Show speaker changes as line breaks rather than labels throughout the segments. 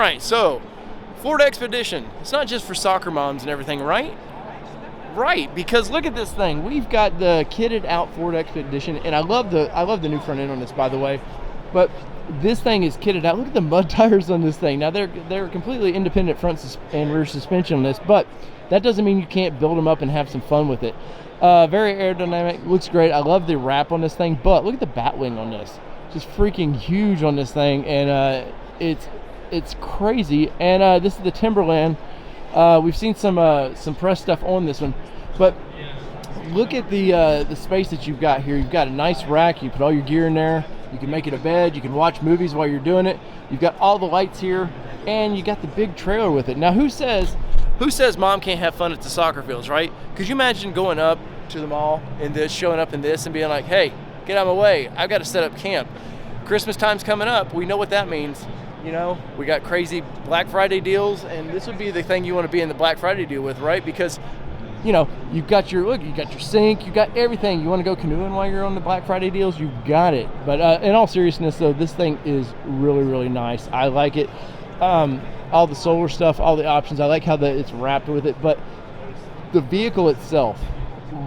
right, so Ford Expedition. It's not just for soccer moms and everything, right? Right, because look at this thing. We've got the kitted out Ford Expedition, and I love the new front end on this, by the way. But this thing is kitted out. Look at the mud tires on this thing. Now they're completely independent front and rear suspension on this, but that doesn't mean you can't build them up and have some fun with it. Very aerodynamic, looks great. I love the wrap on this thing, but look at the bat wing on this. Just freaking huge on this thing, and it's crazy. And this is the Timberland. We've seen some press stuff on this one, but look at the space that you've got here. You've got a nice rack. You put all your gear in there. You can make it a bed. You can watch movies while you're doing it. You've got all the lights here, and you got the big trailer with it. Now, who says mom can't have fun at the soccer fields, right? Could you imagine going up to the mall and showing up in this and being like, hey, get out of my way. I've got to set up camp. Christmas time's coming up. We know what that means. You know, we got crazy Black Friday deals, and this would be the thing you want to be in the Black Friday deal with, right? Because, you know, you got your sink, you got everything. You want to go canoeing while you're on the Black Friday deals, you got it. But in all seriousness, though, this thing is really, really nice. I like it. All the solar stuff, all the options. I like how it's wrapped with it. But the vehicle itself,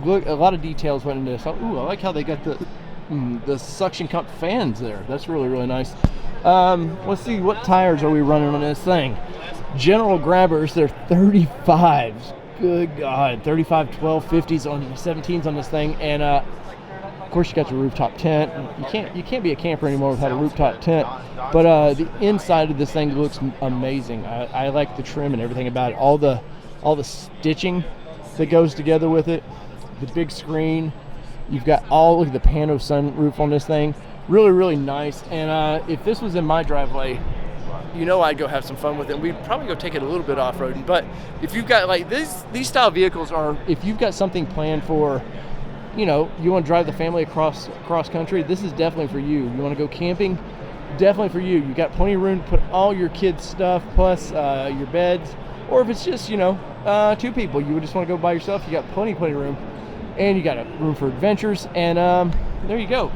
look, a lot of details went into this. Ooh, I like how they got the suction cup fans there. That's really, really nice. Let's see, what tires are we running on this thing? General Grabbers, they're 35s. Good God, 35, 12, 50s on 17s on this thing, and of course you got your rooftop tent. You can't be a camper anymore without a rooftop tent. But the inside of this thing looks amazing. I like the trim and everything about it. All the stitching that goes together with it. The big screen. You've got look at the pano sunroof on this thing. Really, really nice. And if this was in my driveway, you know I'd go have some fun with it. We'd probably go take it a little bit off-roading. But if you've got like these style vehicles are, if you've got something planned for, you know, you want to drive the family across country, this is definitely for you. You want to go camping, definitely for you. You got plenty of room to put all your kids' stuff plus your beds. Or if it's just, you know, two people, you would just want to go by yourself, you got plenty of room. And you got a room for adventures. And there you go.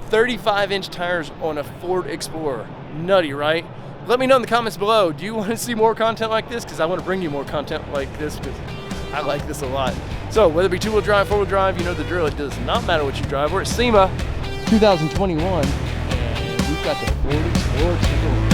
35-inch tires on a Ford Explorer. Nutty, right? Let me know in the comments below. Do you want to see more content like this? Because I want to bring you more content like this because I like this a lot. So whether it be two-wheel drive, four-wheel drive, you know the drill. It does not matter what you drive. We're at SEMA 2021, and we've got the Ford Explorer Timberline.